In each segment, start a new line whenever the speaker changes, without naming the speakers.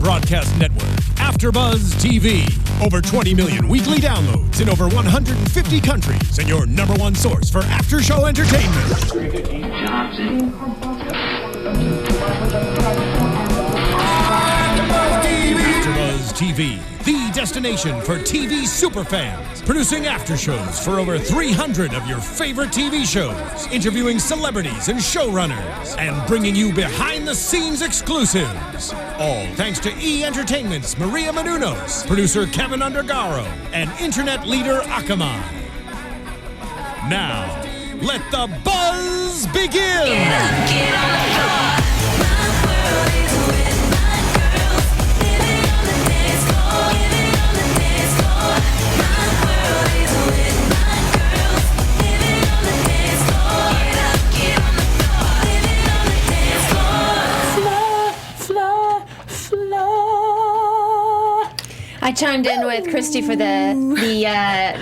broadcast network, AFTERBUZZ TV. Over 20 million weekly downloads in over 150 countries, and your #1 source for after-show entertainment. AFTERBUZZ TV, the destination for TV superfans. Producing aftershows for over 300 of your favorite TV shows. Interviewing celebrities and showrunners. And bringing you behind-the-scenes exclusives. All thanks to E! Entertainment's Maria Menounos, producer Kevin Undergaro, and internet leader Akamai. Now, let the buzz begin!
Get up, get on the floor. My world is with my girls. Living on the dance floor. Living on the dance floor. My world is with my girls. Living on the dance floor. Get up, get on the floor. Living on the dance floor.
Floor. I chimed in with Christy for the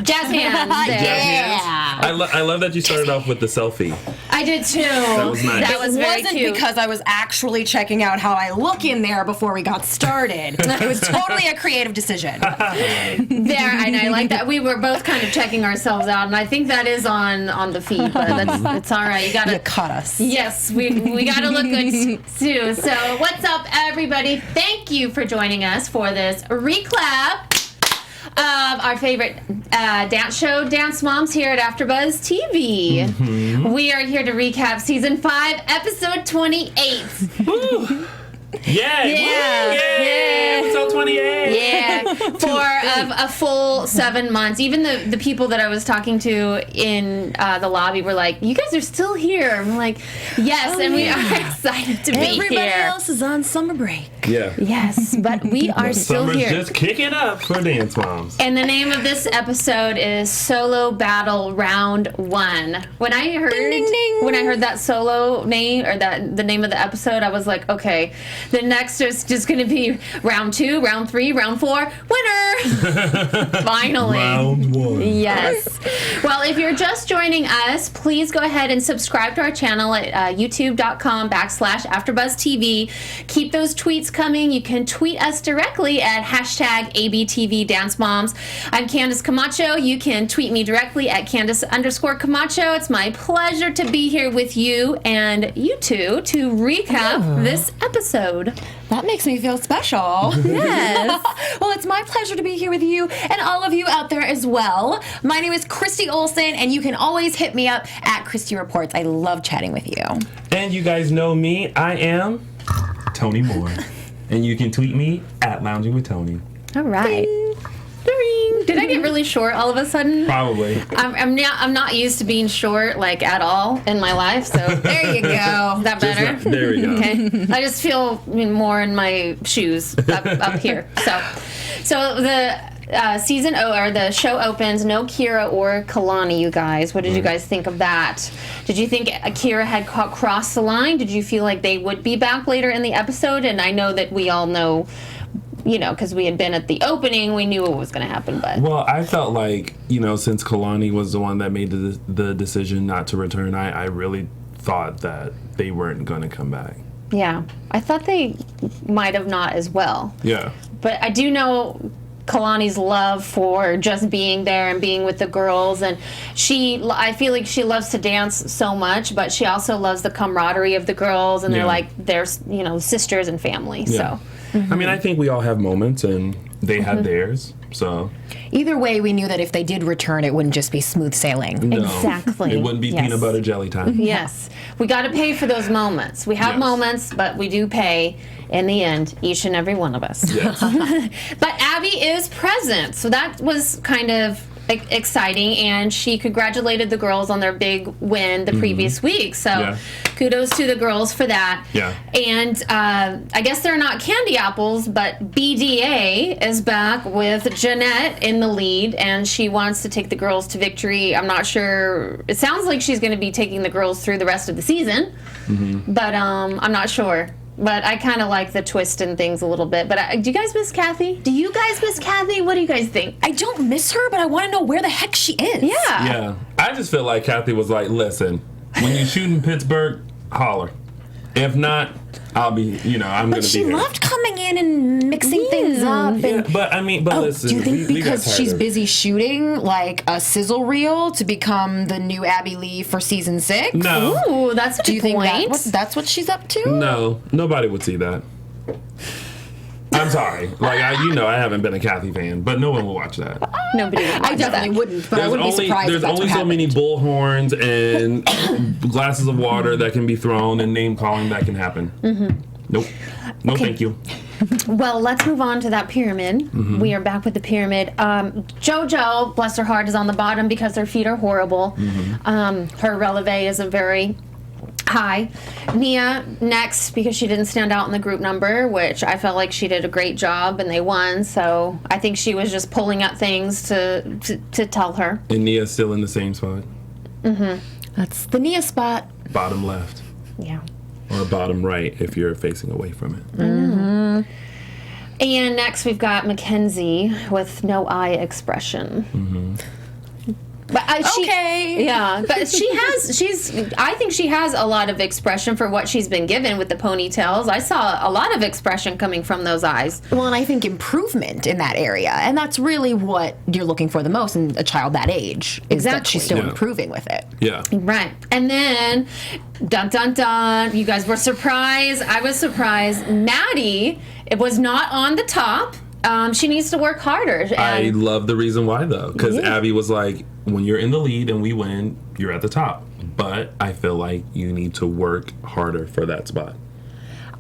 jazz hands.
Yeah. I love that you started off with the selfie.
I did too.
That was nice.
That was very
wasn't
cute.
because I was actually checking out how I look in there before we got started. It was totally a creative decision.
There, and I like that. We were both kind of checking ourselves out, and I think that is on the feed, but it's all right. You gotta
You caught us.
Yes, we gotta look good too. So what's up, everybody? Thank you for joining us for this recap of our favorite dance show, Dance Moms, here at AFTERBUZZ TV.
Mm-hmm.
We are here to recap season 5, episode 28.
Woo! Yay!
Yeah.
Woo! Yay! Episode 28!
Yeah, for a full 7 months. Even the people that I was talking to in the lobby were like, "You guys are still here." I'm like, "Yes," and we are excited to be
Everybody
here.
else is on summer break.
Yeah.
Yes, but we are still
Summer's
here.
just kicking up for Dance Moms.
And the name of this episode is Solo Battle Round 1. When I heard when I heard that solo name or the name of the episode, I was like, okay, the next is just going to be round 2, round 3, round 4, winner. Finally.
Round 1.
Yes. Well, if you're just joining us, please go ahead and subscribe to our channel at youtube.com/AfterBuzzTV. Keep those tweets coming. You can tweet us directly at #ABTV Dance Moms. I'm Candice Camacho. You can tweet me directly at Candice_Camacho. It's my pleasure to be here with you and you two to recap this episode.
That makes me feel special. Yes. Well, it's my pleasure to be here with you and all of you out there as well. My name is Christy Olson, and you can always hit me up at Christy Reports. I love chatting with you.
And you guys know me. I am Tony Moore. And you can tweet me at Lounging with Tony.
All right. Did I get really short all of a sudden?
Probably.
I'm not used to being short like at all in my life, so there you go. Is that better?
There we go.
Okay. I just feel more in my shoes up here. So the the show opens. No Kira or Kalani, you guys. What did you guys think of that? Did you think Kira had crossed the line? Did you feel like they would be back later in the episode? And I know that we all know, you know, because we had been at the opening, we knew what was going to happen. But
Well, I felt like, you know, since Kalani was the one that made the decision not to return, I really thought that they weren't going to come back.
yeah, I thought they might have not as well.
Yeah.
But I do know Kalani's love for just being there and being with the girls, and I feel like she loves to dance so much, but she also loves the camaraderie of the girls, and they're you know, sisters and family.
Yeah.
So
I mean, I think we all have moments, and they had theirs, so.
Either way, we knew that if they did return, it wouldn't just be smooth sailing.
No,
Exactly.
It wouldn't be
Yes.
peanut butter jelly time.
yes, we got to pay for those moments. We have
Yes.
moments, but we do pay in the end, each and every one of us.
Yes.
But Abby is present, so that was kind of exciting, and she congratulated the girls on their big win the previous week. So kudos to the girls for that.
Yeah.
And I guess they're not candy apples, but BDA is back with Jeanette in the lead, and she wants to take the girls to victory. I'm not sure. It sounds like she's going to be taking the girls through the rest of the season, but I'm not sure. But I kind of like the twist and things a little bit. But do you guys miss Kathy? Do you guys miss Kathy? What do you guys think?
I don't miss her, but I want to know where the heck she is.
Yeah.
Yeah. I just feel like Kathy was like, listen, when you shoot in Pittsburgh, holler. If not, I'll be, I'm going to be
She
here.
loved coming in and mixing things up.
Yeah,
And
but listen.
do you think
we got
because
tired
she's
of it.
busy shooting like a sizzle reel to become the new Abby Lee for season 6?
No.
Ooh, that's a
Do you
good
think
point.
that's what she's up to?
No, nobody would see that. I'm sorry. Like, I haven't been a Kathy fan, but no one will watch that.
Nobody would
I
watch
definitely
that.
wouldn't, but I wouldn't be surprised.
There's
if that's
only
what
so many
happened.
bullhorns and glasses of water that can be thrown and name calling that can happen. Nope. No, thank you.
Well, let's move on to that pyramid. We are back with the pyramid. JoJo, bless her heart, is on the bottom because her feet are horrible. Her releve is a very high. Nia next because she didn't stand out in the group number, which I felt like she did a great job and they won. So I think she was just pulling up things to tell her.
And Nia's still in the same spot.
That's the Nia spot.
Bottom left.
Yeah.
Or bottom right if you're facing away from it.
And next we've got Mackenzie with no eye expression. But
Okay.
Yeah, but I think she has a lot of expression for what she's been given with the ponytails. I saw a lot of expression coming from those eyes.
Well, and I think improvement in that area, and that's really what you're looking for the most in a child that age, is that
Exactly.
she's still
Yeah.
improving with it.
Yeah.
Right. And then, dun dun dun, you guys were surprised. I was surprised. Maddie, it was not on the top. She needs to work harder.
I
And
love the reason why, though, because
Yeah.
Abby was like, when you're in the lead and we win, you're at the top. But I feel like you need to work harder for that spot.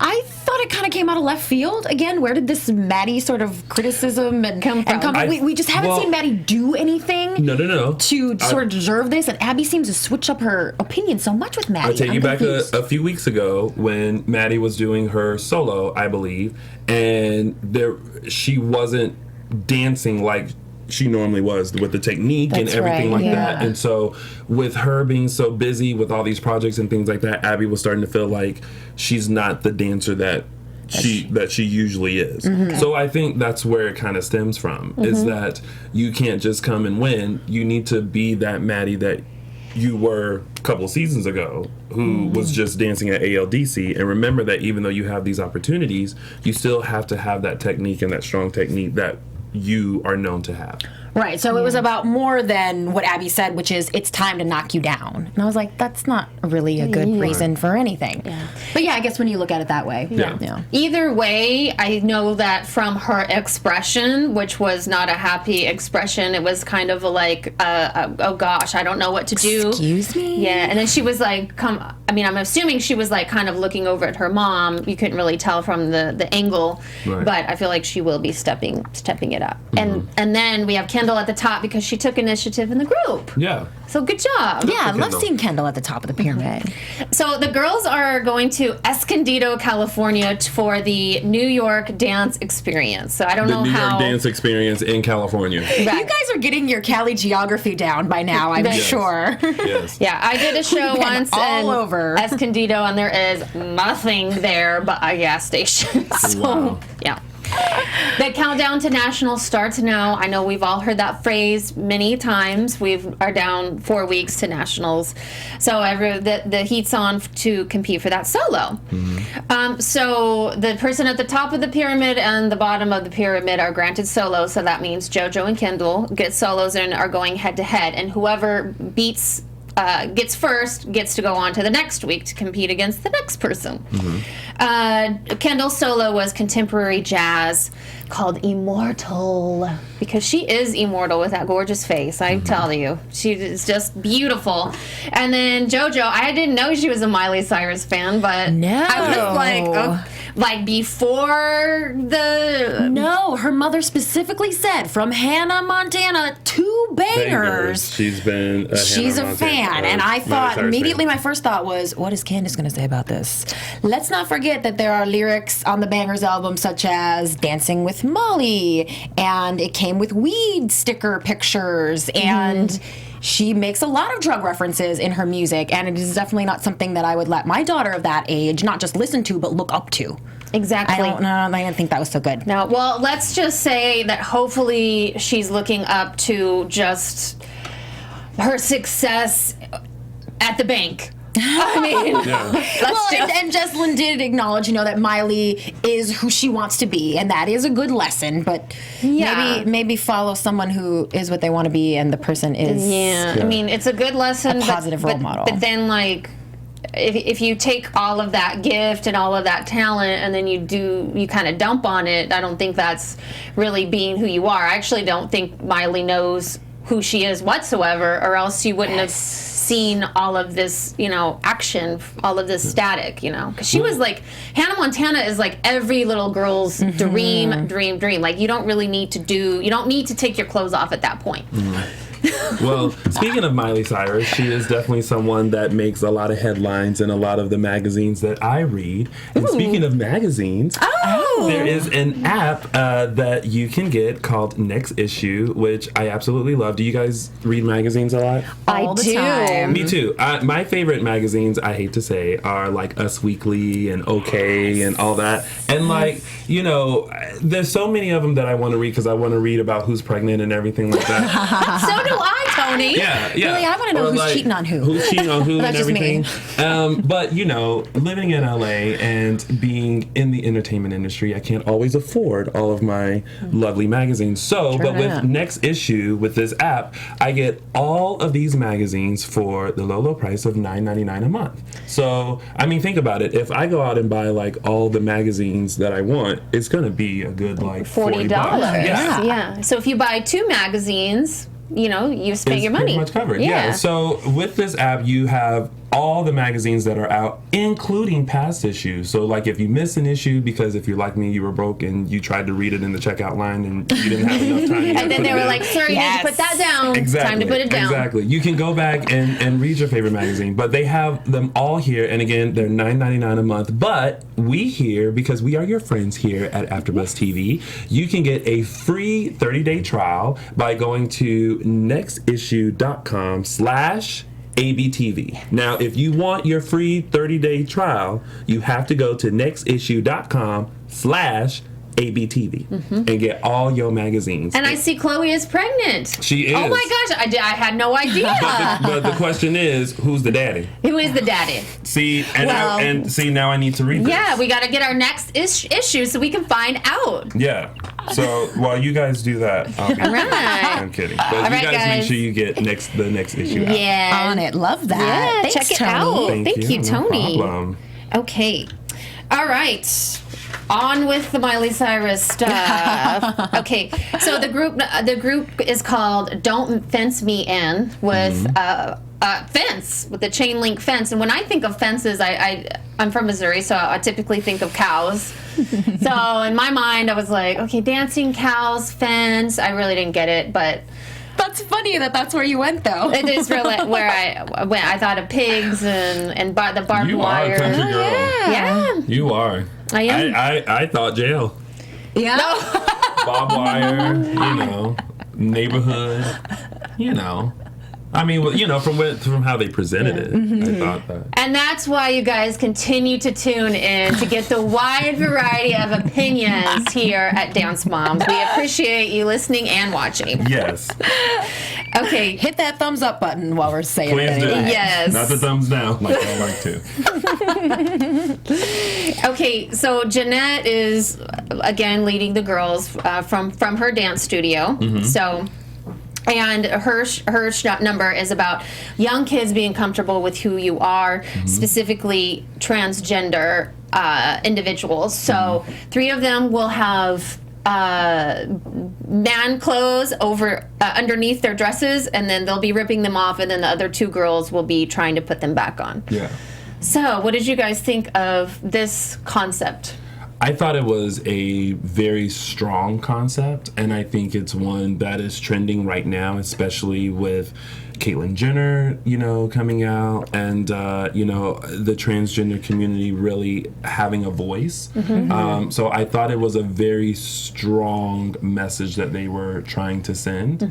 I thought it kind of came out of left field. Again, where did this Maddie sort of criticism and
Come from?
We just haven't
well,
seen Maddie do anything
No.
to sort of deserve this, and Abby seems to switch up her opinion so much with Maddie.
I'll take you
I'm
back
confused.
a few weeks ago when Maddie was doing her solo, I believe, and she wasn't dancing like she normally was with the technique and
That's
everything
right,
like
yeah.
that. And so with her being so busy with all these projects and things like that, Abby was starting to feel like she's not the dancer that she usually is. So I think that's where it kind of stems from, is that you can't just come and win. You need to be that Maddie that you were a couple of seasons ago, who was just dancing at ALDC. And remember that even though you have these opportunities, you still have to have that technique and that strong technique that you are known to have.
Right, so it was about more than what Abby said, which is it's time to knock you down. And I was like, that's not really a good reason for anything. But yeah, I guess when you look at it that way.
Yeah.
either way, I know that from her expression, which was not a happy expression, it was kind of like, oh gosh, I don't know what to do.
Excuse me?
Yeah, and then she was like, I'm assuming she was like kind of looking over at her mom. You couldn't really tell from the angle,
Right.
but I feel like she will be stepping it up. And then we have Kendall at the top because she took initiative in the group.
Yeah.
So good job.
Yeah, I love
Kendall.
seeing Kendall at the top of the pyramid.
So the girls are going to Escondido, California for the New York Dance Experience. So I don't
The
know
New
how.
York dance experience in California.
Right.
You guys are getting your Cali geography down by now, I'm
Yes.
sure.
Yes.
Yeah, I did a show
Been
once
all
in
over.
Escondido, and there is nothing there but a gas station. So,
Wow.
yeah. The countdown to nationals starts now. I know we've all heard that phrase many times. We are down 4 weeks to nationals, so the heat's on to compete for that solo. So the person at the top of the pyramid and the bottom of the pyramid are granted solos. So that means JoJo and Kendall get solos and are going head to head, and whoever gets first gets to go on to the next week to compete against the next person. Kendall's solo was contemporary jazz called Immortal, because she is immortal with that gorgeous face, I tell you. She is just beautiful. And then JoJo, I didn't know she was a Miley Cyrus fan, but
No.
I was like, oh, like before the...
No, her mother specifically said from Hannah Montana, 2 bangers.
She's been
She's
Hannah
a fan,
Montana,
and I
Miley
thought
Cyrus
immediately
fan.
my first thought was, what is Candice going to say about this? Let's not forget that there are lyrics on the Bangers album such as Dancing with Molly, and it came with weed sticker pictures, and she makes a lot of drug references in her music, and it is definitely not something that I would let my daughter of that age not just listen to, but look up to.
Exactly.
I didn't think that was so good.
No, well, let's just say that hopefully she's looking up to just her success at the bank. I mean,
And Jesselyn did acknowledge, that Miley is who she wants to be, and that is a good lesson. But maybe follow someone who is what they want to be, and the person is.
Yeah. I mean, it's a good lesson,
A positive role model.
But then, like, if you take all of that gift and all of that talent, and then you kind of dump on it, I don't think that's really being who you are. I actually don't think Miley knows who she is whatsoever, or else you wouldn't have seen all of this, action, all of this static, because she was like, Hannah Montana is like every little girl's dream. Like, you don't need to take your clothes off at that point.
Well, speaking of Miley Cyrus, she is definitely someone that makes a lot of headlines in a lot of the magazines that I read. And speaking of magazines, there is an app that you can get called Next Issue, which I absolutely love. Do you guys read magazines a lot?
All the time.
Me too. My favorite magazines, I hate to say, are like Us Weekly and OK and all that. And like, there's so many of them that I want to read because I want to read about who's pregnant and everything like that.
So do I, Tony.
Yeah.
Really, I want to know who's cheating on who.
Who's cheating on who and
That's just
everything.
me.
But, living in LA and being in the entertainment industry, I can't always afford all of my lovely magazines. So, but with Next Issue, with this app, I get all of these magazines for the low price of $9.99 a month. So, I mean, think about it. If I go out and buy like all the magazines that I want, it's going to be a good like $40.
Yeah. So if you buy 2 magazines, you spent your money.
Pretty much covered. Yeah. So with this app, you have all the magazines that are out, including past issues. So like if you miss an issue because if you're like me, you were broke and you tried to read it in the checkout line and you didn't have enough time.
And then they were like, sir, you need to put that down.
Exactly.
Time to put it down.
Exactly. You can go back and read your favorite magazine, but they have them all here. And again, they're $9.99 a month. But we here, because we are your friends here at AFTERBUZZ TV, you can get a free 30-day trial by going to nextissue.com/ABTV. Now, if you want your free 30-day trial, you have to go to nextissue.com/ABTV and get all your magazines.
And I see Chloe is pregnant.
She is.
Oh my gosh, I had no idea.
But the question is, who's the daddy?
Who is the daddy?
See, now I need to read this.
Yeah, we got to get our next issue so we can find out.
Yeah. So while you guys do that, I'll be I'm kidding. But you guys make sure you get the next issue out.
Yeah.
On it. Love that.
Yeah,
Thanks,
check it
Tony.
out. Thank you,
No
Tony.
problem.
Okay. All right. On with the Miley Cyrus stuff. Okay, so the group is called "Don't Fence Me In" with fence, with the chain link fence. And when I think of fences, I'm from Missouri, so I typically think of cows. So in my mind, I was like, okay, dancing cows, fence. I really didn't get it, but
That's funny that's where you went, though.
it is really where I went. I thought of pigs and the barbed
You
wire.
are a country girl.
Yeah,
You are.
I am.
I thought jail.
Yeah.
Barbed wire, neighborhood, I mean, from how they presented it, I thought that.
And that's why you guys continue to tune in to get the wide variety of opinions here at Dance Moms. We appreciate you listening and watching.
Yes.
Okay.
Hit that thumbs up button while we're saying
Please
it.
do.
Anyway.
Yes.
Not the thumbs down like I like to.
Okay, so Jeanette is, again, leading the girls from her dance studio. So... And her number is about young kids being comfortable with who you are, specifically transgender individuals. So 3 of them will have man clothes over underneath their dresses, and then they'll be ripping them off, and then the other 2 girls will be trying to put them back on.
Yeah.
So what did you guys think of this concept?
I thought it was a very strong concept, and I think it's one that is trending right now, especially with Caitlyn Jenner, coming out, and the transgender community really having a voice. So I thought it was a very strong message that they were trying to send.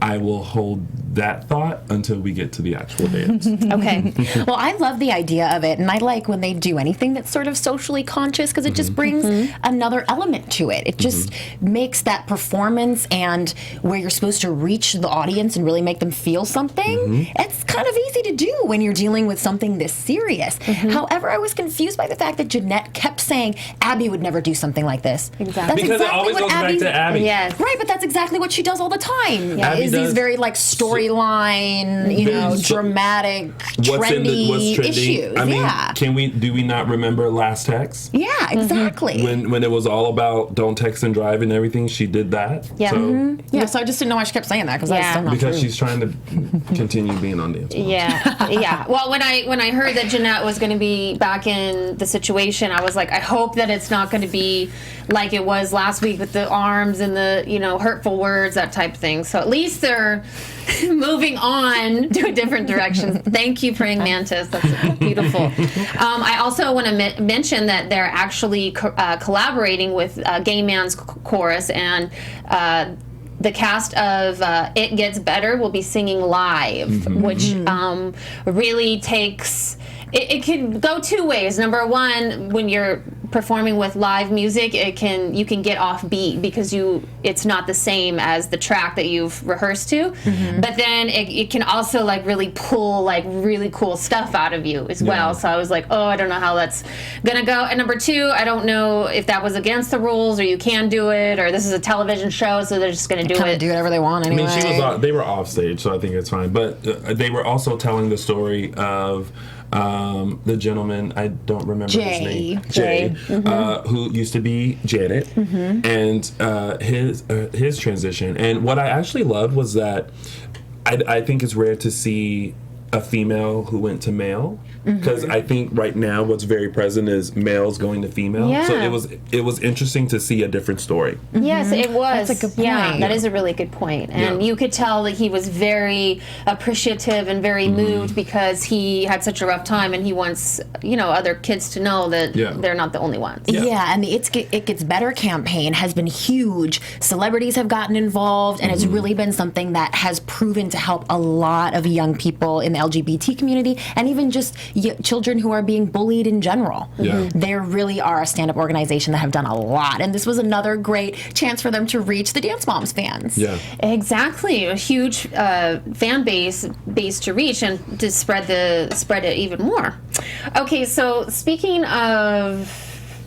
I will hold that thought until we get to the actual dance.
Okay. Well, I love the idea of it, and I like when they do anything that's sort of socially conscious because it just brings another element to it. It just makes that performance and where you're supposed to reach the audience and really make them feel something. It's kind of easy to do when you're dealing with something this serious. However, I was confused by the fact that Jeanette kept saying Abby would never do something like this.
Exactly.
That's
Because it
exactly
always
what
goes back to Abby.
Yes.
Right, but that's exactly what she does all the time.
Abby
Is
does
these very like storyline, you know,
So-
dramatic,
What's
trendy
trending?
issues.
I mean,
yeah.
do we not remember Last Text?
Yeah, exactly.
When it was all about don't text and drive and everything, she did that.
Yeah.
So,
Yeah, so I just didn't know why she kept saying that because
Yeah.
that's still not
because
true.
she's trying to continue being on Dance Moms.
Yeah. Well, when I heard that Jeanette was going to be back in the situation, I was like, I hope that it's not going to be like it was last week with the arms and the, you know, hurtful words, that type of thing. So at least they're moving on to a different direction. Thank you, Praying Mantis. That's beautiful. I also want to mention that they're actually collaborating with Gay Man's Chorus, and the cast of It Gets Better will be singing live, which really takes... It can go two ways. Number one, when you're performing with live music, you can get off beat because it's not the same as the track that you've rehearsed to. But then it can also like really pull like really cool stuff out of you as well. So I was like, oh, I don't know how that's gonna go. And number two, I don't know if that was against the rules or you can do it or this is a television show, so they're just gonna do
Kind
it.
of do whatever they want anyway.
I mean, they were off stage, so I think it's fine. But they were also telling the story of the gentleman, I don't remember his name, Jay, who used to be Janet, and his transition. And what I actually loved was that I think it's rare to see a female who went to male, because I think right now what's very present is males going to female.
Yeah.
So it was interesting to see a different story.
Yes, it was.
That's a good
Yeah,
point.
that is a really good point. And
Yeah.
you could tell that he was very appreciative and very moved because he had such a rough time and he wants, you know, other kids to know that they're not the only ones.
Yeah, and the It Gets Better campaign has been huge. Celebrities have gotten involved, and it's really been something that has proven to help a lot of young people in the LGBT community, and even just children who are being bullied in general.
Yeah.
They really are a stand-up organization that have done a lot, and this was another great chance for them to reach the Dance Moms fans.
Yeah.
Exactly, a huge fan base to reach and to spread it even more. Okay, so speaking of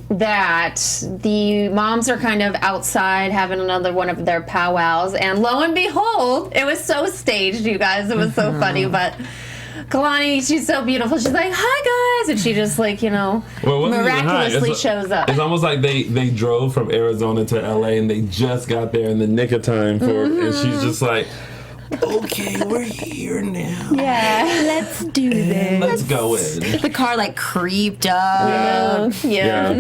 that, the moms are kind of outside having another one of their powwows, and lo and behold, it was so staged, you guys. It was so funny, but Kalani, she's so beautiful. She's like, "Hi guys," and she just like, you know,
Well, it wasn't even high.
miraculously shows up.
It's almost like they drove from Arizona to LA and they just got there in the nick of time for and she's just like, okay, we're here now.
Yeah.
Let's do this.
Let's go in.
The car like creeped up.
Yeah.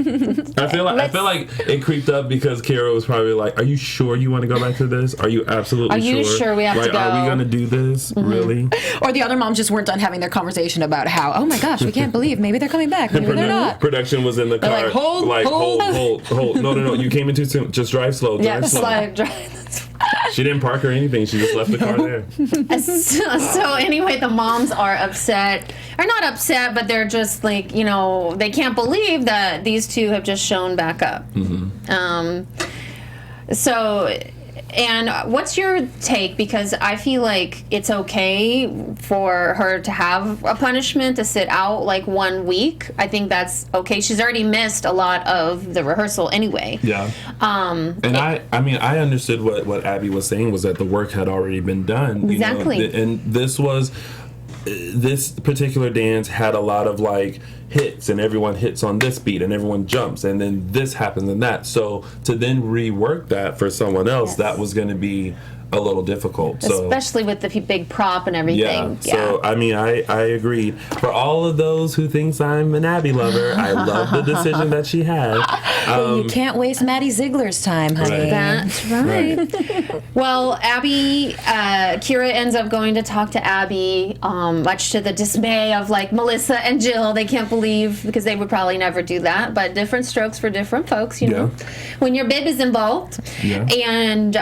I feel like it creeped up because Kira was probably like, "Are you sure you want to go back to this? Are you absolutely
Are you sure we have to
Like,
go?
are we gonna do this? Really?"
Or the other moms just weren't done having their conversation about how, oh my gosh, we can't believe maybe they're coming back, maybe they're not.
Production was in the car,
like, hold.
hold. No, you came in too soon. Just drive slow.
Yeah,
Drive slow.
drive.
She didn't park or anything. She just left the car there.
So anyway, the moms are upset, or not upset, but they're just like, you know, they can't believe that these two have just shown back up. And what's your take? Because I feel like it's okay for her to have a punishment to sit out like 1 week. I think that's okay. She's already missed a lot of the rehearsal anyway.
Yeah. And I mean, I understood what Abby was saying was that the work had already been done. You
Exactly.
know, and this particular dance had a lot of like hits, and everyone hits on this beat and everyone jumps, and then this happens and that. So to then rework that for someone else, that was going to be a little difficult. So
Especially with the big prop and everything.
So I mean, I agreed. For all of those who thinks I'm an Abby lover, I love the decision that she had.
You can't waste Maddie Ziegler's time, honey.
Right.
That's right. Well, Kira ends up going to talk to Abby, much to the dismay of like Melissa and Jill. They can't believe, because they would probably never do that, but different strokes for different folks, you know. When your bib is involved,
Yeah.
and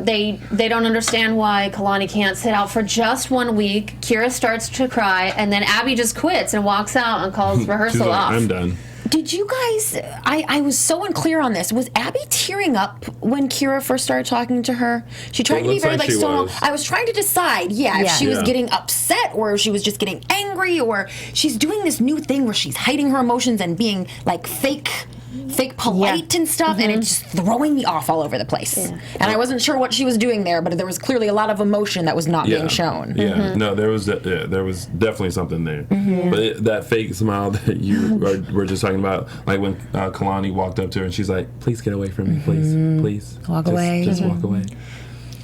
they don't don't understand why Kalani can't sit out for just 1 week. Kira starts to cry, and then Abby just quits and walks out and calls
She's
rehearsal
like,
off.
I'm done.
Did you guys? I was so unclear on this. Was Abby tearing up when Kira first started talking to her? She tried
It
to be
looks
very
like
like
she
stone.
was.
I was trying to decide, if she was
Yeah.
getting upset or if she was just getting angry, or she's doing this new thing where she's hiding her emotions and being like fake polite and stuff, and it's just throwing me off all over the place. And I wasn't sure what she was doing there, but there was clearly a lot of emotion that was not being shown.
Yeah, no, there was definitely something there. But that fake smile that you were just talking about, like when Kalani walked up to her and she's like, "Please get away from me, please,
Walk away.
Just walk away."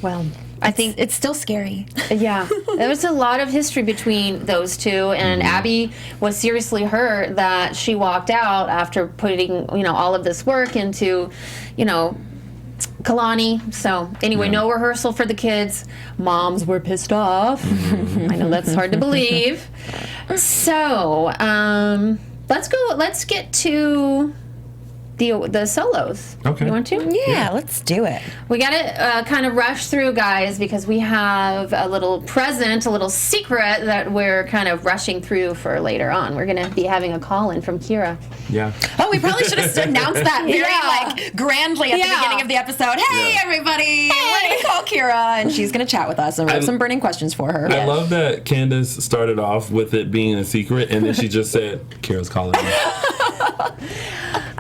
Well, I think
It's still scary.
Yeah, there was a lot of history between those two, and Abby was seriously hurt that she walked out after putting, all of this work into, Kalani. So anyway, no rehearsal for the kids. Moms were pissed off. I know that's hard to believe. So let's get to the solos.
Okay.
You want to?
Yeah, let's do it.
We got to kind of rush through, guys, because we have a little present, a little secret that we're kind of rushing through for later on. We're going to be having a call-in from Kira.
Yeah.
Oh, we probably should have announced that very grandly at the beginning of the episode. Hey, everybody! We're gonna call Kira, and she's gonna chat with us, and we have some burning questions for her.
I love that Candice started off with it being a secret, and then she just said, "Kira's calling me."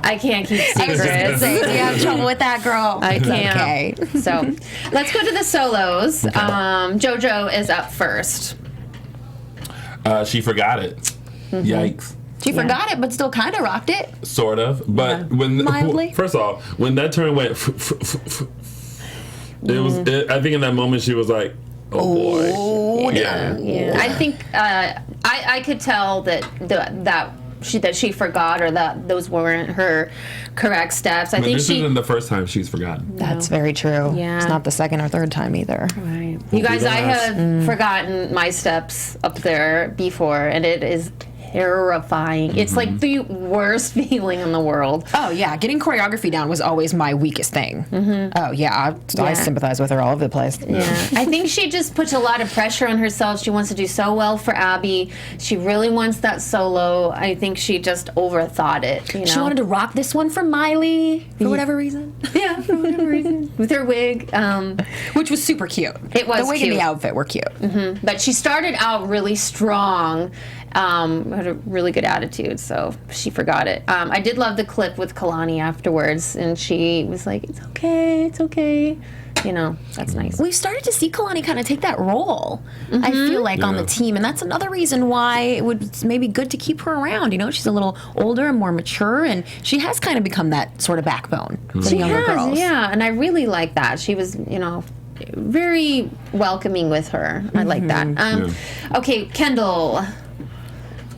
I can't keep
I was just gonna
secrets.
say, do you have trouble with that, girl?
I can't.
Okay.
So let's go to the solos. JoJo is up first.
She forgot it. Yikes.
She forgot it, but still kind of rocked it.
Sort of, but when
Mildly.
first of all, when that turn went, it was. I think in that moment she was like, "Oh boy." Yeah.
Yeah, I think I could tell that she forgot, or that those weren't her correct steps. I
But
think
this isn't the first time she's forgotten.
That's very true.
Yeah.
It's not the second or third time either.
Right. You guys,
the
I
last.
have forgotten my steps up there before, and it is terrifying. It's like the worst feeling in the world.
Oh, yeah. Getting choreography down was always my weakest thing. Oh, yeah. I sympathize with her all over the place.
Yeah. I think she just puts a lot of pressure on herself. She wants to do so well for Abby. She really wants that solo. I think she just overthought it.
She wanted to rock this one for Miley for whatever reason.
Yeah, for whatever reason. With her wig.
Which was super cute.
It was
The wig and
cute.
the outfit were cute.
But she started out really strong. Had a really good attitude, so she forgot it. I did love the clip with Kalani afterwards, and she was like, "It's okay, it's okay." That's nice.
We've started to see Kalani kind of take that role, I feel like, on the team. And that's another reason why it would maybe good to keep her around. She's a little older and more mature, and she has kind of become that sort of backbone for the younger girls.
Yeah, and I really like that. She was, very welcoming with her. I like that. Okay, Kendall.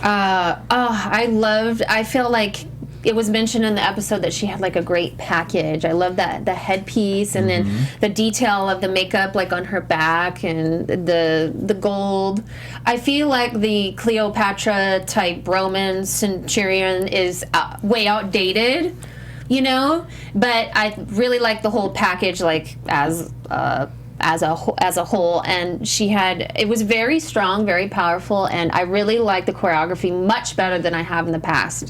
I feel like it was mentioned in the episode that she had like a great package. I love that, the headpiece, and then the detail of the makeup like on her back, and the gold. I feel like the Cleopatra type Roman centurion is way outdated, but I really like the whole package, like as a whole, and it was very strong, very powerful, and I really like the choreography much better than I have in the past.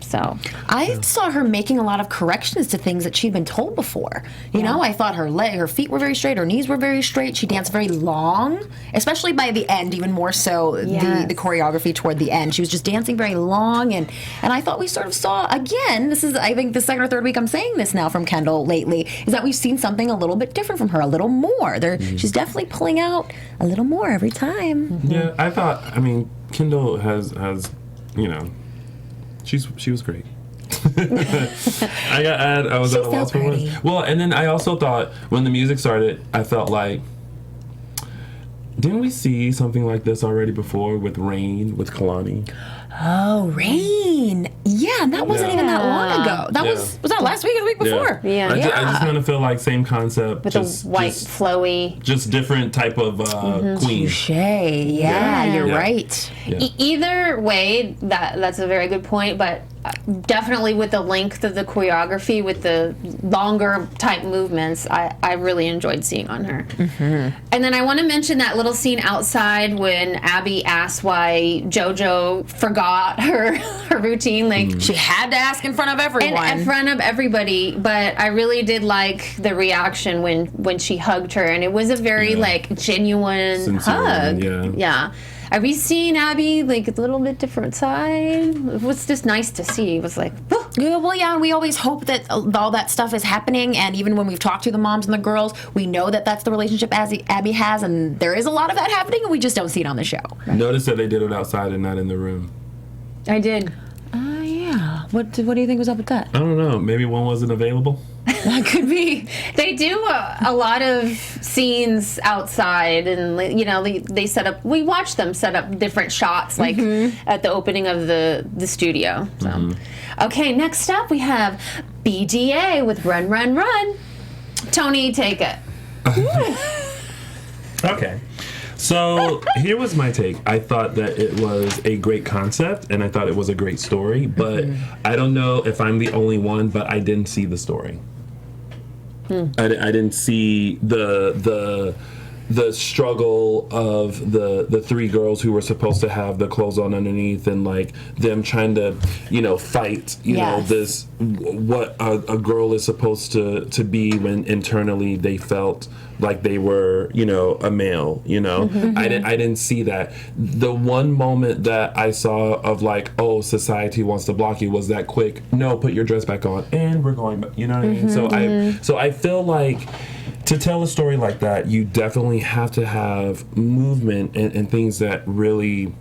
So
I saw her making a lot of corrections to things that she'd been told before. I thought her feet were very straight, her knees were very straight. She danced very long, especially by the end, even more so the choreography toward the end. She was just dancing very long, and I thought we sort of saw, again, this is, I think, the second or third week I'm saying this now from Kendall lately, is that we've seen something a little bit different from her, a little more. She's definitely pulling out a little more every time.
Yeah, I thought. I mean, Kendall has she was great. I was at a loss for words. Well, and then I also thought when the music started, I felt like, didn't we see something like this already before with Rain with Kalani?
Oh, Rain. Yeah, and that wasn't even that long ago. That was that last week or the week before?
Yeah.
I just kind of feel like same concept,
with
just
the white flowy.
just different type of queen.
Touche. Yeah, you're
Yeah.
right.
Yeah.
Either way, that's a very good point, but definitely with the length of the choreography, with the longer type movements, I really enjoyed seeing on her. And then I want to mention that little scene outside when Abby asked why JoJo forgot her routine. Like
She had to ask in front of everyone.
and in front of everybody, but I really did like the reaction when she hugged her, and it was a very like genuine
Sincere
hug.
one, yeah.
Have we seen Abby like a little bit different side? It was just nice to see. It was like, whew.
Yeah, well, yeah, and we always hope that all that stuff is happening, and even when we've talked to the moms and the girls, we know that that's the relationship Abby has, and there is a lot of that happening, and we just don't see it on the show.
Notice that they did it outside and not in the room.
I did.
Yeah. What do you think was up with that?
I don't know. Maybe one wasn't available.
That could be.
They do a lot of scenes outside, and they set up. We watch them set up different shots, like at the opening of the studio. So, okay, next up we have BDA with Run Run Run. Tony, take it.
Okay. So here was my take. I thought that it was a great concept, and I thought it was a great story, but I don't know if I'm the only one, but I didn't see the story. I didn't see the struggle of the three girls who were supposed to have the clothes on underneath, and like them trying to fight this what a girl is supposed to be when internally they felt like they were a male. I didn't see that. The one moment that I saw of like, oh, society wants to block you was that quick, no, put your dress back on and we're going back, what I mean? So I feel like to tell a story like that, you definitely have to have movement and things that really,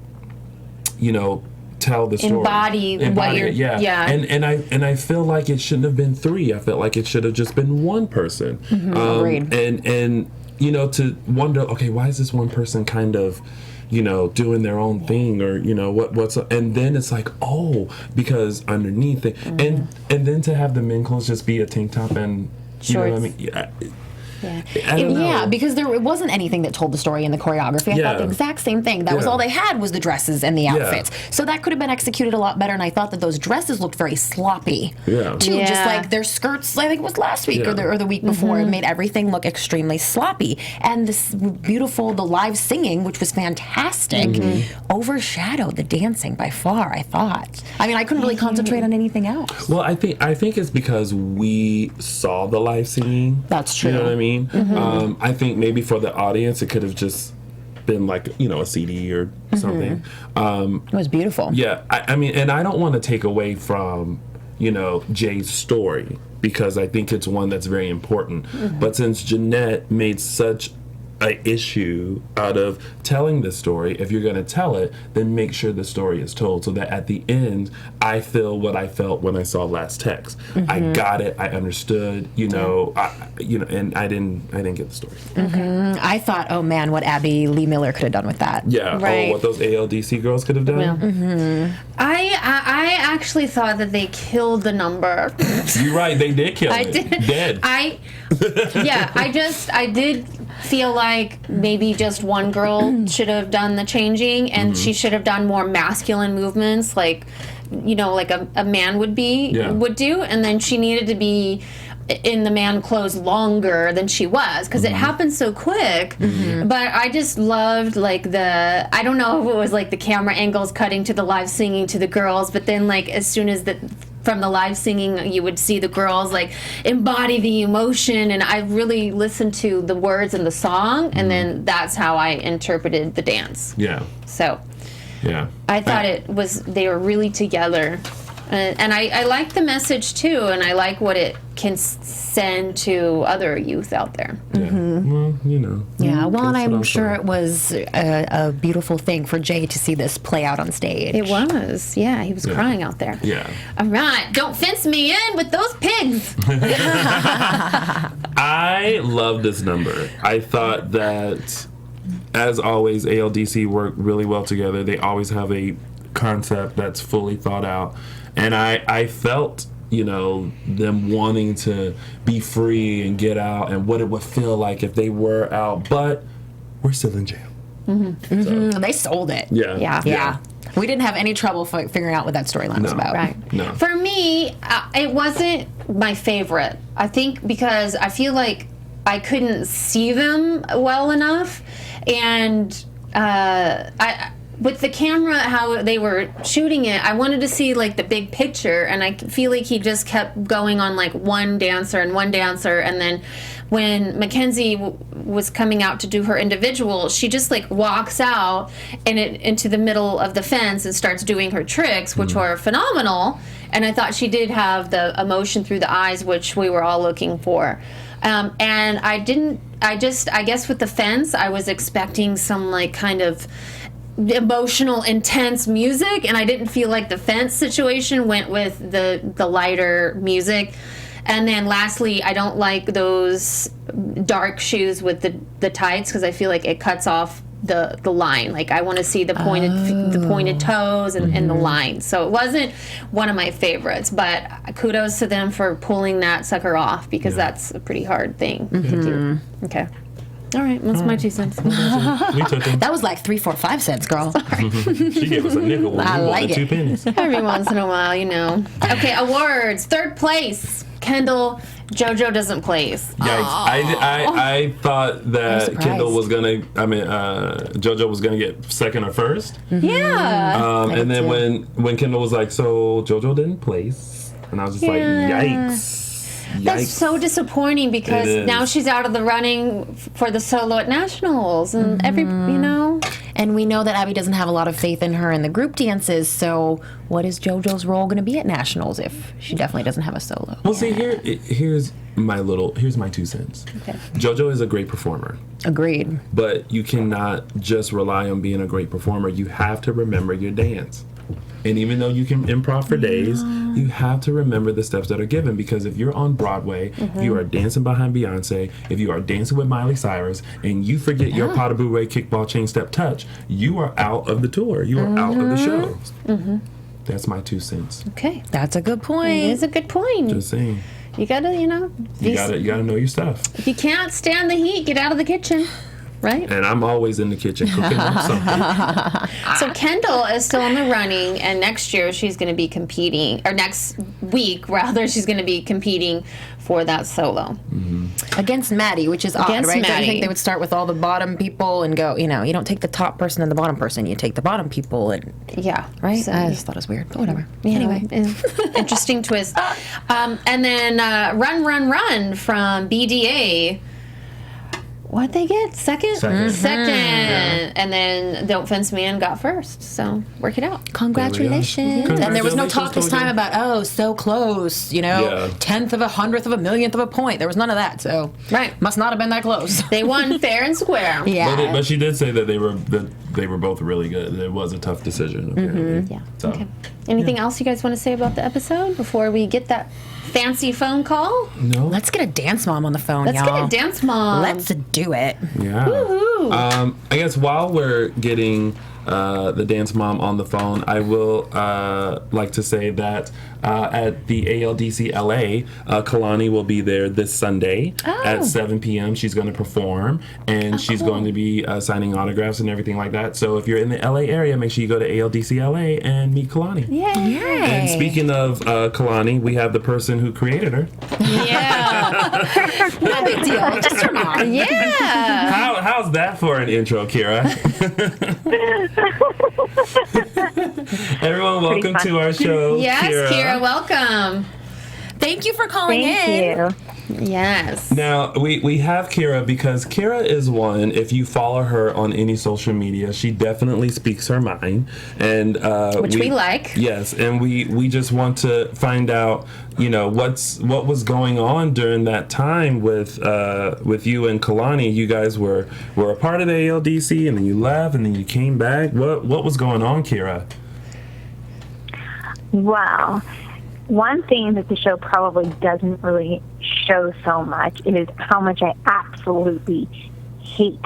tell the story.
Embody what you're.
it, yeah. And I feel like it shouldn't have been three. I felt like it should have just been one person.
Agreed.
And to wonder, okay, why is this one person kind of doing their own thing, or what's and then it's like, oh, because underneath it, and then to have the men clothes just be a tank top and you know what I mean. I don't know.
Because it wasn't anything that told the story in the choreography. I thought the exact same thing. That was all they had was the dresses and the outfits. So that could have been executed a lot better, and I thought that those dresses looked very sloppy.
Yeah.
Too,
Yeah.
just like their skirts, I think it was last week or the week before, it made everything look extremely sloppy. And this the live singing, which was fantastic, overshadowed the dancing by far, I thought. I mean, I couldn't really concentrate on anything else.
Well, I think it's because we saw the live singing.
That's true.
You know what I mean? I think maybe for the audience, it could have just been like a CD or something.
It was beautiful.
Yeah, I mean, and I don't want to take away from Jay's story, because I think it's one that's very important. But since Jeanette made such an issue out of telling this story, if you're going to tell it, then make sure the story is told, so that at the end I feel what I felt when I saw Last Text. I got it, I understood, and I didn't get the story.
I thought, oh man, what Abby Lee Miller could have done with that.
Yeah.
Right.
Oh, what those ALDC girls could have done.
I actually thought that they killed the number.
You're right, they did kill
I
it.
did.
Dead.
I did feel like maybe just one girl should have done the changing, and she should have done more masculine movements, like like a man would do, and then she needed to be in the man clothes longer than she was, because it happened so quick. But I just loved like I don't know if it was like the camera angles cutting to the live singing to the girls, but then like as soon as from the live singing, you would see the girls like embody the emotion, and I really listened to the words in the song, and then that's how I interpreted the dance.
Yeah.
So
Yeah.
I thought they were really together. And I like the message too, and I like what it can send to other youth out there.
Yeah. Well,
Yeah, well, and
that's what
I'm
I'm
sure
saying.
it was a beautiful thing for Jay to see this play out on stage.
It was, yeah. He was crying out there.
Yeah.
All right, don't fence me in with those pigs.
I love this number. I thought that, as always, ALDC work really well together. They always have a concept that's fully thought out. And I felt, them wanting to be free and get out, and what it would feel like if they were out. But we're still in jail.
They sold it.
Yeah.
Yeah.
Yeah. We didn't have any trouble figuring out what that storyline was about.
Right.
No.
For me, it wasn't my favorite. I think because I feel like I couldn't see them well enough, and with the camera, how they were shooting it, I wanted to see like the big picture, and I feel like he just kept going on like one dancer, and then when Mackenzie was coming out to do her individual, she just like walks out into the middle of the fence and starts doing her tricks, which were phenomenal. And I thought she did have the emotion through the eyes, which we were all looking for. And I guess with the fence, I was expecting some like kind of emotional, intense music, and I didn't feel like the fence situation went with the lighter music. And then lastly, I don't like those dark shoes with the tights, because I feel like it cuts off the line. Like I want to see the pointed toes and the line. So it wasn't one of my favorites, but kudos to them for pulling that sucker off, because that's a pretty hard thing to do. Okay. All right, that's my 2 cents.
We took them.
That was like 3, 4, 5 cents, girl.
She gave us a nickel when
I
we
like
wanted 2
it.
pennies.
Every once in a while, you know. Okay, awards. 3rd place, Kendall. JoJo doesn't place.
Yikes. I thought that
surprised.
Kendall was gonna. JoJo was gonna get 2nd or 1st.
Yeah.
And then when Kendall was like, "So JoJo didn't place," and I was just like, "Yikes."
That's so disappointing, because
It is.
now she's out of the running for the solo at nationals, and
And we know that Abby doesn't have a lot of faith in her in the group dances, so what is JoJo's role going to be at nationals if she definitely doesn't have a solo?
Well, see, here's my 2 cents.
Okay.
JoJo is a great performer,
Agreed.
but you cannot just rely on being a great performer. You have to remember your dance. And even though you can improv for days, you have to remember the steps that are given, because if you're on Broadway, if you are dancing behind Beyonce, if you are dancing with Miley Cyrus, and you forget your pas de bourrée, kickball, chain step, touch, you are out of the tour. You are out of the shows. That's my 2 cents.
Okay.
That's a good point.
It is a good point.
Just saying.
You gotta,
You gotta know your stuff.
if you can't stand the heat, get out of the kitchen. Right?
And I'm always in the kitchen cooking up something.
So Kendall is still in the running, and next year she's going to be competing, or next week rather, she's going to be competing for that solo.
Against Maddie, which is odd,
Against
right? Don't you
Maddie.
think they would start with all the bottom people and go, you don't take the top person and the bottom person, you take the bottom people, and
Yeah.
right?
So,
I just thought it was weird, but whatever.
you know,
Anyway.
interesting twist. And then Run, Run, Run from BDA. What'd they get? Second?
Second.
And then Don't Fence Man got first. So work it out.
Congratulations. And there was no talk this time
Congratulations,
about, so close,
Yeah.
10th of a 100th of a millionth of a point. There was none of that, so
Right.
must not have been that close.
They won fair and square.
Yeah.
But she did say that they were both really good. It was a tough decision, apparently.
Yeah.
So.
Okay. Anything else you guys want to say about the episode before we get that fancy phone call?
No.
Let's get a dance mom on the phone,
Let's
y'all.
get a dance mom.
Let's do it.
Yeah.
Woohoo.
I guess while we're getting the dance mom on the phone, I will like to say that at the ALDC LA, Kalani will be there this Sunday at 7 p.m. She's going to perform, and she's going to be signing autographs and everything like that. So if you're in the LA area, make sure you go to ALDC LA and meet Kalani.
Yay.
And speaking of Kalani, we have the person who created her.
Yeah.
No big deal. Just turn on.
Yeah.
How's that for an intro, Kira? Everyone, welcome to our show.
Yes, Kira, welcome.
Thank you for calling in.
Thank you.
Yes.
Now, we have Kira because Kira is one, if you follow her on any social media, she definitely speaks her mind. And
Which we like.
Yes, and we just want to find out, what was going on during that time with you and Kalani. You guys were a part of the ALDC, and then you left, and then you came back. What was going on, Kira?
Wow. One thing that the show probably doesn't really show so much is how much I absolutely hate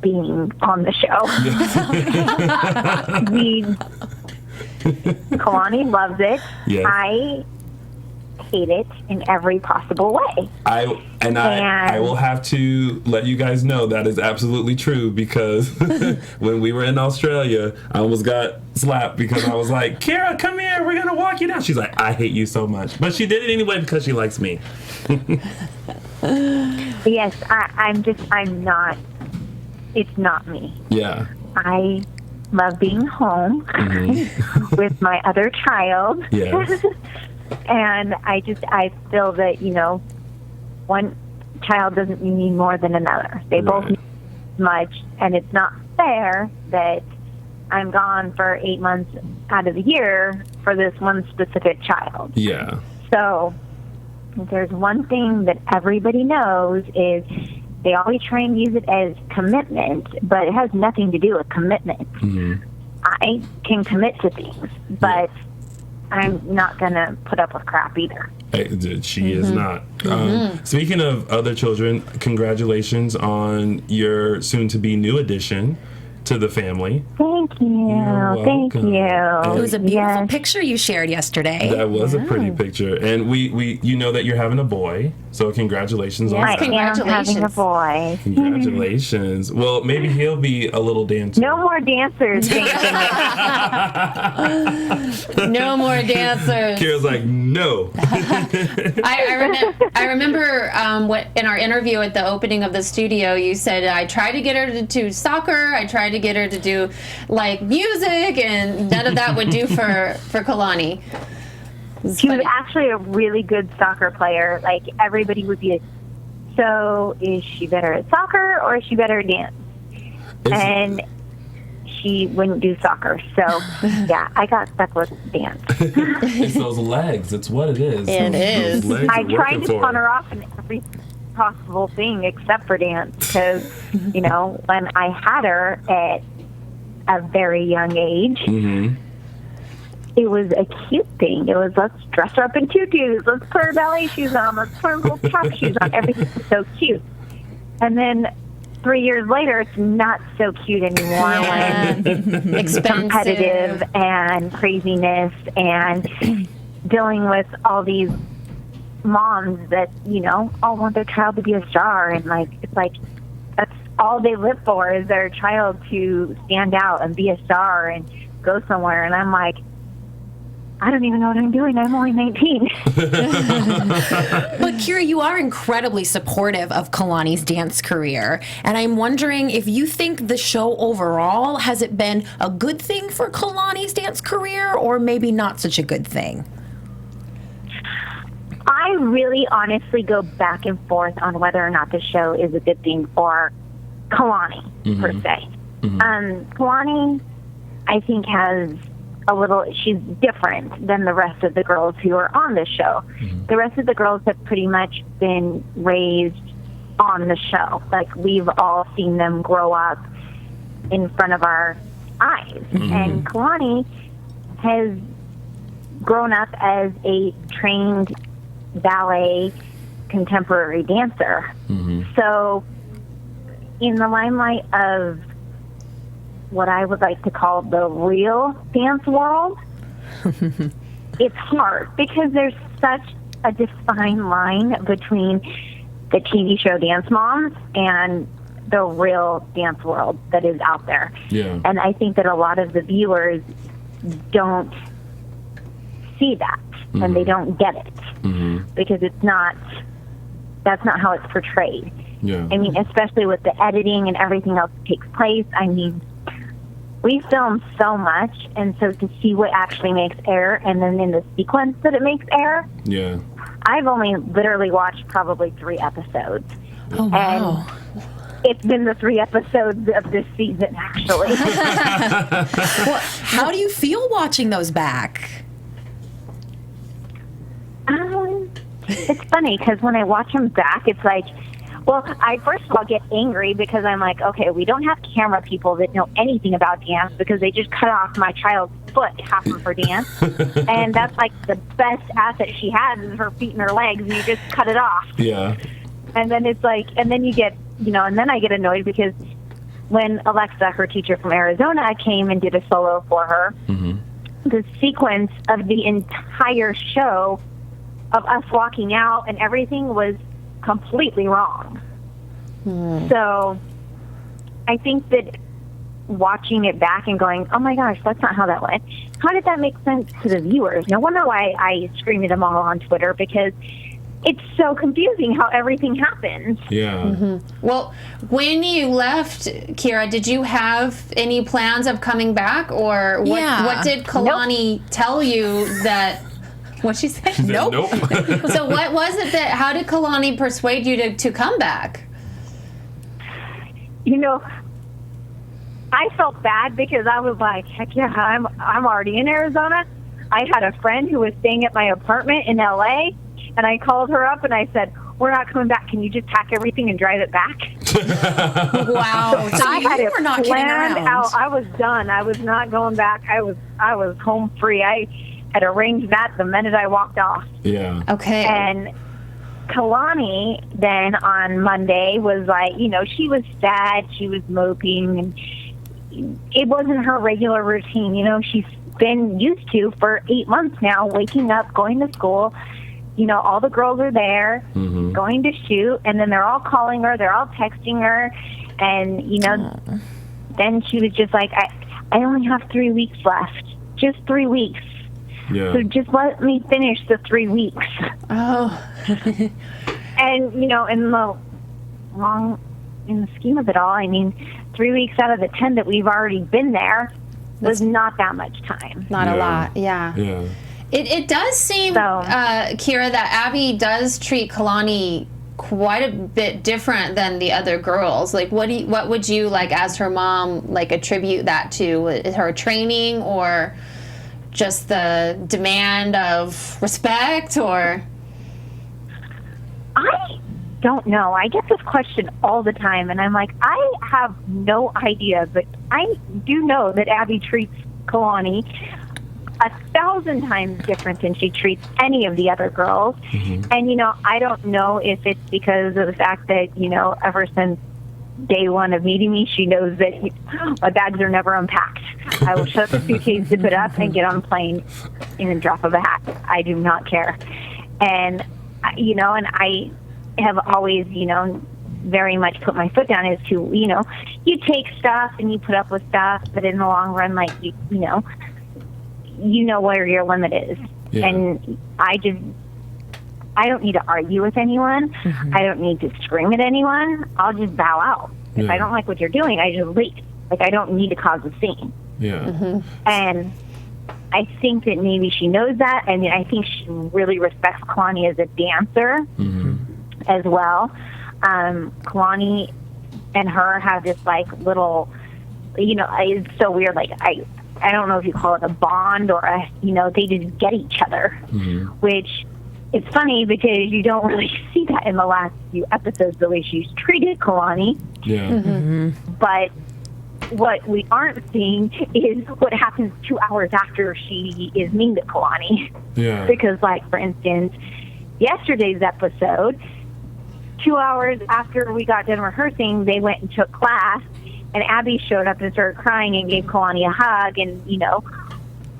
being on the show. Kalani loves it.
Yes.
I hate it in every possible way.
I will have to let you guys know that is absolutely true, because when we were in Australia, I almost got slapped because I was like, Kira, come here, we're gonna walk you down. She's like, I hate you so much, but she did it anyway because she likes me.
Yes, I'm not. It's not me.
Yeah.
I love being home with my other child.
Yes.
And I feel that, one child doesn't need more than another. They both need much, and it's not fair that I'm gone for 8 months out of the year for this one specific child.
Yeah.
So if there's one thing that everybody knows is they always try and use it as commitment, but it has nothing to do with commitment. I can commit to things, but I'm not going to put up with crap either.
She is not. Speaking of other children, congratulations on your soon-to-be new addition to the family.
Thank you. Thank you.
It was a beautiful
Yes.
picture you shared yesterday.
That was a pretty picture. And we you know that you're having a boy, so congratulations on
I
that.
am having a boy.
Congratulations. Well, maybe he'll be a little dancer.
No more dancers.
No more dancers.
Kira's like, no.
I remember what in our interview at the opening of the studio, you said, I tried to get her to do soccer, I tried to get her to do like music, and none of that would do for Kalani.
She was actually a really good soccer player. Like, everybody would be like, so is she better at soccer or is she better at dance? And she wouldn't do soccer. So, yeah, I got stuck with dance.
It's those legs. It's what it is.
It is.
Those legs
I
are
tried
working
to
for
pawn
her.
her off in every possible thing except for dance, because, when I had her at a very young age, it was a cute thing. It was, let's dress her up in tutus, let's put her ballet shoes on, let's put her little tap shoes on. Everything was so cute. And then 3 years later, it's not so cute anymore when
Expensive.
competitive and craziness and dealing with all these moms that, all want their child to be a star. And, it's like that's all they live for, is their child to stand out and be a star and go somewhere. And I'm like, I don't even know what I'm doing. I'm only 19.
But Kira, you are incredibly supportive of Kalani's dance career. And I'm wondering if you think the show overall, has it been a good thing for Kalani's dance career, or maybe not such a good thing?
I really honestly go back and forth on whether or not the show is a good thing for Kalani, per se. Kalani, I think, has she's different than the rest of the girls who are on the show. The rest of the girls have pretty much been raised on the show. Like, we've all seen them grow up in front of our eyes. And Kalani has grown up as a trained ballet contemporary dancer. So in the limelight of what I would like to call the real dance world, it's hard because there's such a defined line between the TV show Dance Moms and the real dance world that is out there.
Yeah.
And I think that a lot of the viewers don't see that and they don't get it because that's not how it's portrayed.
Yeah.
I mean, especially with the editing and everything else that takes place. I mean, we film so much, and so to see what actually makes air, and then in the sequence that it makes air,
Yeah.
I've only literally watched probably 3 episodes.
Oh, wow.
And it's been the 3 episodes of this season, actually.
Well, how do you feel watching those back?
It's funny, because when I watch them back, it's like, well, I first of all get angry because I'm like, okay, we don't have camera people that know anything about dance because they just cut off my child's foot, half of her dance. And that's like the best asset she has is her feet and her legs, and you just cut it off.
Yeah.
And then it's like, and then you get, and then I get annoyed because when Alexa, her teacher from Arizona, came and did a solo for her, the sequence of the entire show of us walking out and everything was completely wrong. So I think that watching it back and going, oh my gosh, that's not how that went. How did that make sense to the viewers? No wonder why I screamed at them all on Twitter, because it's so confusing how everything happens.
Yeah.
Well, when you left, Kira, did you have any plans of coming back, or what?
Yeah.
What did Kalani tell you that? What she said?
She said,
Nope.
So what was it that? How did Kalani persuade you to come back?
You know, I felt bad because I was like, heck yeah, I'm already in Arizona. I had a friend who was staying at my apartment in LA, and I called her up and I said, we're not coming back. Can you just pack everything and drive it back?
Wow. So
I had
you
it
were not kidding
planned
around.
out. I was done. I was not going back. I was home free. I had arranged that the minute I walked off.
Yeah.
Okay.
And Kalani then on Monday was like, you know, she was sad. She was moping, and it wasn't her regular routine. You know, she's been used to for 8 months now, waking up, going to school. You know, all the girls are there, going to shoot, and then they're all calling her, they're all texting her, and, you know, then she was just like, I only have 3 weeks left, just 3 weeks.
Yeah.
So just let me finish the 3 weeks.
Oh.
And, you know, in the scheme of it all, I mean, 3 weeks out of the 10 that we've already been there was not that much time.
Not
Yeah.
a lot. Yeah.
Yeah.
It does seem,
So-
Kira, that Abby does treat Kalani quite a bit different than the other girls. Like, what would you, like, as her mom, like, attribute that to? Her training, or just the demand of respect, or?
I don't know. I get this question all the time, and I'm like, I have no idea, but I do know that Abby treats Kalani 1,000 times different than she treats any of the other girls. And, you know, I don't know if it's because of the fact that, you know, ever since day one of meeting me, she knows that my bags are never unpacked. I will shut the suitcase, zip it up, and get on a plane in a drop of a hat. I do not care. And, you know, and I have always, you know, very much put my foot down as to, you know, you take stuff and you put up with stuff, but in the long run, like, you know where your limit is.
Yeah.
And I don't need to argue with anyone. I don't need to scream at anyone. I'll just bow out. If
Yeah.
I don't like what you're doing, I just leave. Like, I don't need to cause a scene.
Yeah.
And I think that maybe she knows that. I mean, I think she really respects Kalani as a dancer as well. Kalani and her have this, like, little, you know, it's so weird. Like, I don't know if you call it a bond or a, you know, they just get each other, which it's funny because you don't really see that in the last few episodes, the way she's treated Kalani.
Yeah.
But what we aren't seeing is what happens 2 hours after she is mean to Kalani.
Yeah.
Because, like, for instance, yesterday's episode, 2 hours after we got done rehearsing, they went and took class, and Abby showed up and started crying and gave Kalani a hug and, you know,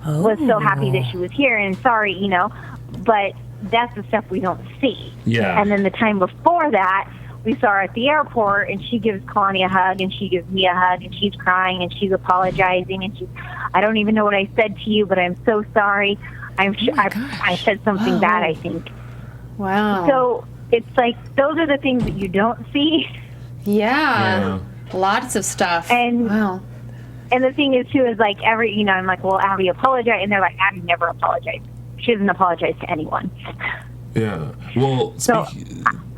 was so happy that she was here and sorry, you know. But that's the stuff we don't see.
Yeah.
And then the time before that, we saw her at the airport, and she gives Kalani a hug, and she gives me a hug, and she's crying, and she's apologizing, and she's, I don't even know what I said to you, but I'm so sorry. I said something bad, I think.
Wow.
So it's like, those are the things that you don't see.
Yeah. Lots of stuff.
And
wow.
And the thing is, too, is like you know, I'm like, well, Abby apologized, and they're like, Abby never apologized. She doesn't apologize to anyone.
Yeah. Well,
So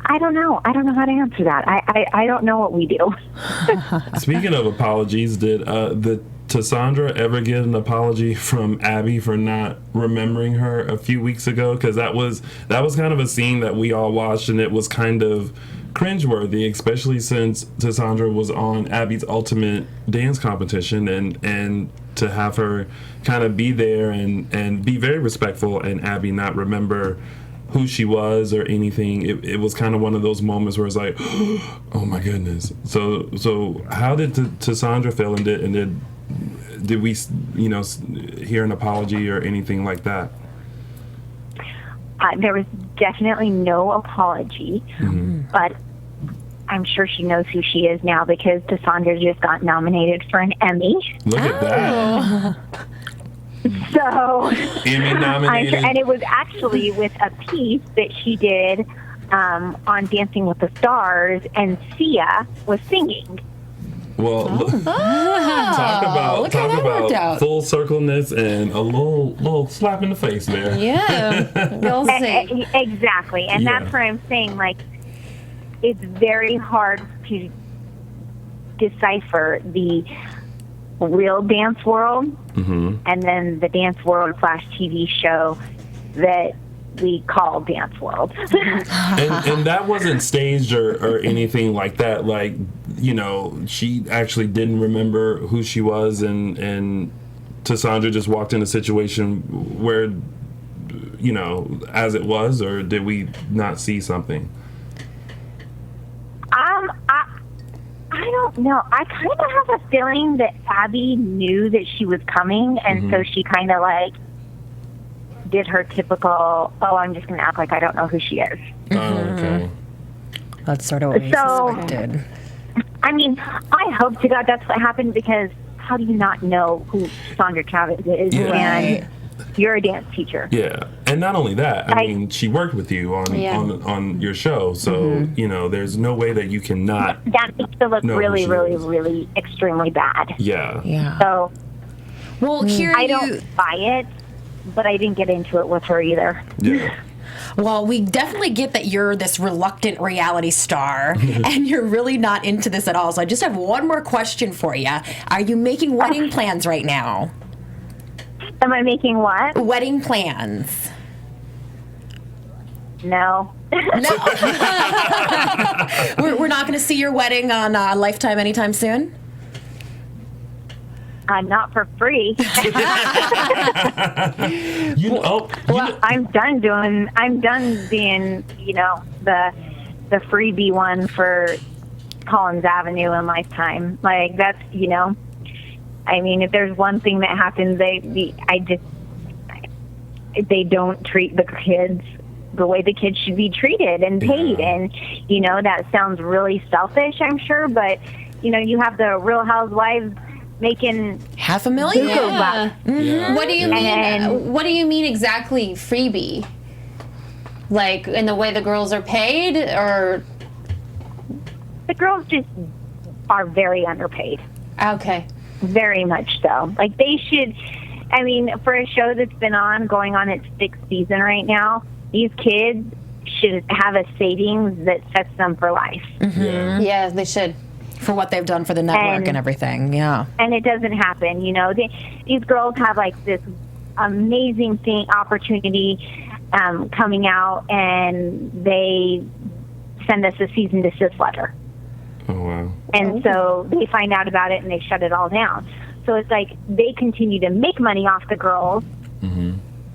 I don't know. I don't know how to answer that. I don't know what we do.
speaking of apologies, did Cassandra ever get an apology from Abby for not remembering her a few weeks ago? Because that was kind of a scene that we all watched, and it was kind of cringeworthy, especially since Cassandra was on Abby's ultimate dance competition, and to have her kind of be there and be very respectful, and Abby not remember who she was or anything. It was kind of one of those moments where it's like, oh my goodness. So how did Cassandra feel, and did we, you know, hear an apology or anything like that?
There was definitely no apology, but I'm sure she knows who she is now because Cassandra just got nominated for an Emmy.
Look at that.
So,
Emmy nominated.
and it was actually with a piece that she did on Dancing with the Stars, and Sia was singing.
Well, talk
look how that worked
about
out.
full circleness and a little slap in the face there.
Yeah, we'll see.
Exactly, and
Yeah.
that's where I'm saying, like, it's very hard to decipher the real dance world and then the dance world / TV show that we call dance world.
And that wasn't staged or anything like that. Like, you know, she actually didn't remember who she was, and Cassandra just walked in a situation where, you know, as it was, or did we not see something?
I don't know. I kind of have a feeling that Abby knew that she was coming, and so she kind of like did her typical, oh, I'm just going to act like I don't know who she is.
Oh, okay.
That's sort of what we
So-
suspected.
I mean, I hope to God that's what happened, because how do you not know who Sandra Chavez is?
Yeah.
And you're a dance teacher.
Yeah, and not only that, I
I-
mean, she worked with you on
Yeah.
on your show, so you know, there's no way that you cannot.
That makes it look
No,
really,
she
really,
is.
really extremely bad.
Yeah.
Yeah.
So
Well, here
I
you.
don't buy it, but I didn't get into it with her either.
Yeah.
Well, we definitely get that you're this reluctant reality star and you're really not into this at all. So I just have one more question for you. Are you making wedding plans right now?
Am I making what?
Wedding plans.
No.
No. we're not going to see your wedding on Lifetime anytime soon?
Not for free. I'm done being, you know, the freebie one for Collins Avenue and Lifetime. Like, that's, you know, I mean, if there's one thing that happens, they don't treat the kids the way the kids should be treated and paid. And, you know, that sounds really selfish, I'm sure, but, you know, you have the Real Housewives making
$500,000?
buku bucks.
Yeah.
What do you mean?
And-
What do you mean exactly? Freebie? Like in the way the girls are paid, or
The girls just are very underpaid.
okay?
Very much so. Like, they should, I mean, for a show that's been going on its 6th season right now, these kids should have a savings that sets them for life.
Yeah.
Yeah, they should.
For what they've done for the network and everything, yeah.
And it doesn't happen, you know. These girls have, like, this amazing opportunity coming out, and they send us a cease and desist letter.
Oh wow.
And so they find out about it and they shut it all down. So it's like they continue to make money off the girls,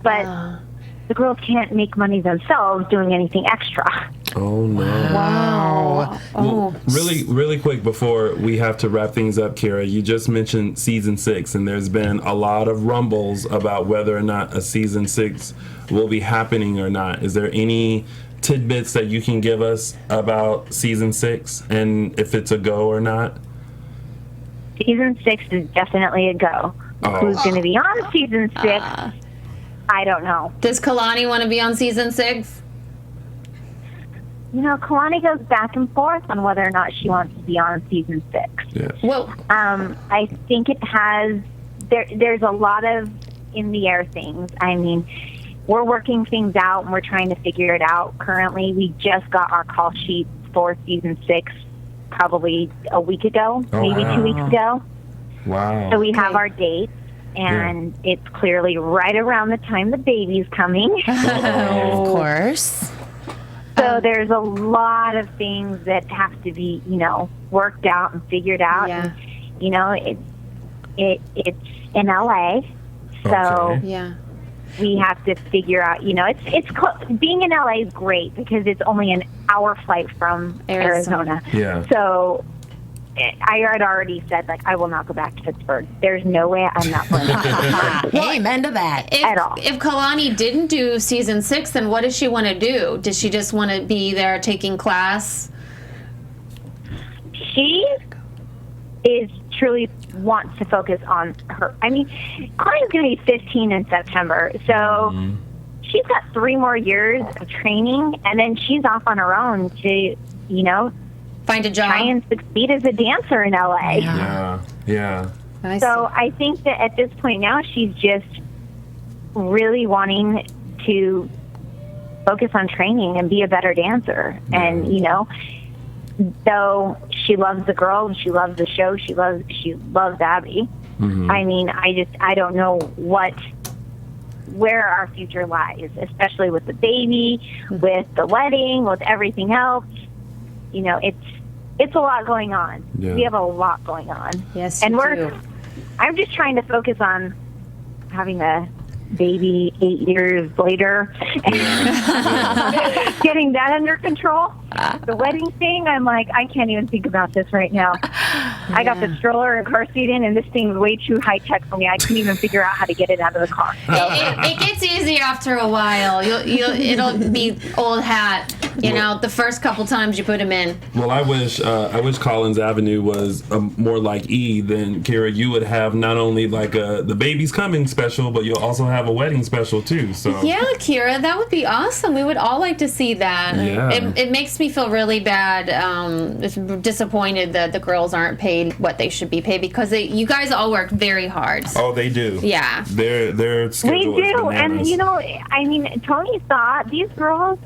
but the girls can't make money themselves doing anything extra.
Oh no.
Wow.
Well, really quick before we have to wrap things up, Kira, you just mentioned season 6, and there's been a lot of rumbles about whether or not a season 6 will be happening or not. Is there any tidbits that you can give us about season 6 and if it's a go or not?
Season 6 is definitely a go.
Oh.
Who's going to be on season 6? I don't know.
Does Kalani want to be on season 6?
You know, Kalani goes back and forth on whether or not she wants to be on season 6.
Yeah.
Well,
I think it has. There's a lot of in the air things. I mean, we're working things out and we're trying to figure it out. Currently, we just got our call sheet for season 6 probably a week ago, maybe
wow.
2 weeks ago.
Wow.
So we have our dates, and it's clearly right around the time the baby's coming.
Of course.
So there's a lot of things that have to be, you know, worked out and figured out.
Yeah.
And, you know, it's in LA, so
Okay.
yeah.
we have to figure out. You know, it's being in LA is great because it's only an hour flight from Arizona.
Yeah.
So I had already said, like, I will not go back to Pittsburgh. There's no way I'm not going back
Amen to that.
at all.
If Kalani didn't do season 6, then what does she want to do? Does she just want to be there taking class?
She is truly wants to focus on her. I mean, Kalani's going to be 15 in September, so she's got 3 more years of training, and then she's off on her own to,
Find a job?
try and succeed as a dancer in LA.
Yeah.
I
So
see.
I think that at this point now, she's just really wanting to focus on training and be a better dancer. And, though she loves the girls, she loves the show, she loves Abby. I mean, I don't know where our future lies, especially with the baby, with the wedding, with everything else. It's a lot going on.
Yeah.
We have a lot going on.
Yes,
and
you do.
I'm just trying to focus on having a baby 8 years later and getting that under control. The wedding thing, I'm like, I can't even think about this right now. I got the stroller and car seat in, and this thing's way too high tech for me. I couldn't even figure out how to get it out of the car.
It gets easier after a while. It'll be old hat. The first couple times you put him in.
Well, I wish Collins Avenue was more like E. Then Kira, you would have not only like the baby's coming special, but you'll also have a wedding special too. So
Yeah, Kira, that would be awesome. We would all like to see that.
Yeah.
It makes me feel really bad. Disappointed that the girls aren't paid what they should be paid because you guys all work very hard.
Oh, they do.
Yeah.
Their
We
schedule is
do, and
bananas.
I mean, Tony saw these girls.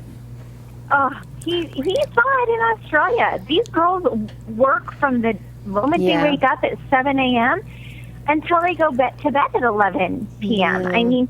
Oh, he saw it in Australia. These girls work from the moment
Yeah.
they wake up at 7 a.m. until they go to bed at 11 p.m. I mean,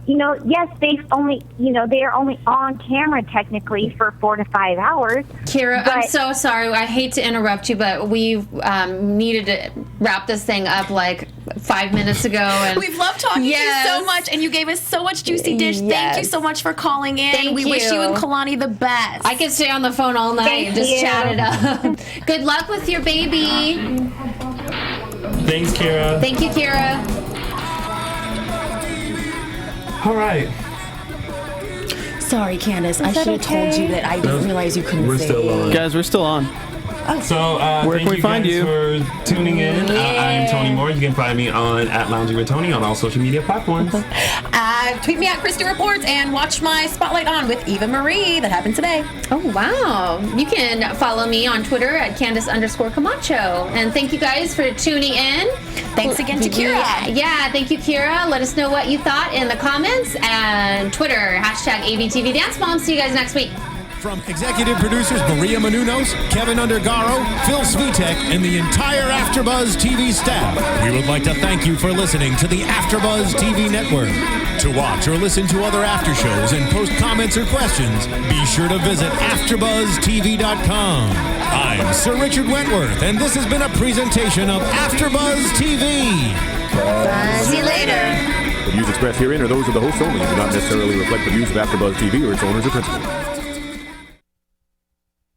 yes, they are only on camera technically for 4 to 5 hours.
Kira, I'm
But-
so sorry. I hate to interrupt you, but we needed to wrap this thing up like 5 minutes ago. And
We've loved talking to you
Yes.
so much, and you gave us so much juicy dish. Thank you
Yes.
so much for calling in.
Thank
we wish you
you.
and Kalani the best.
I could stay on the phone all night
Thank
and just
you.
chat it up. Good luck with your baby.
Thanks, Kira.
Thank you, Kira.
All right.
Sorry, Candice. I should have told you that I didn't realize you couldn't
We're
say
still on.
Guys, we're still on.
So
Where
thank
can we
you
find
guys
you?
for tuning in. I'm Tony Moore. You can find me on @LoungingWithTony on all social media platforms.
Tweet me at Christy Reports and watch my Spotlight On with Eva Marie. That happened today.
Oh, wow. You can follow me on Twitter at Candice_Camacho. And thank you guys for tuning in.
Thanks again to Kira.
Yeah, thank you, Kira. Let us know what you thought in the comments. And Twitter, #ABTV Dance Moms. See you guys next week.
From executive producers Maria Menounos, Kevin Undergaro, Phil Svitek, and the entire AfterBuzz TV staff, we would like to thank you for listening to the AfterBuzz TV network. To watch or listen to other after shows and post comments or questions, be sure to visit AfterBuzzTV.com. I'm Sir Richard Wentworth, and this has been a presentation of AfterBuzz TV.
See you later.
The views expressed herein are those of the hosts only and do not necessarily reflect the views of AfterBuzz TV or its owners or principals.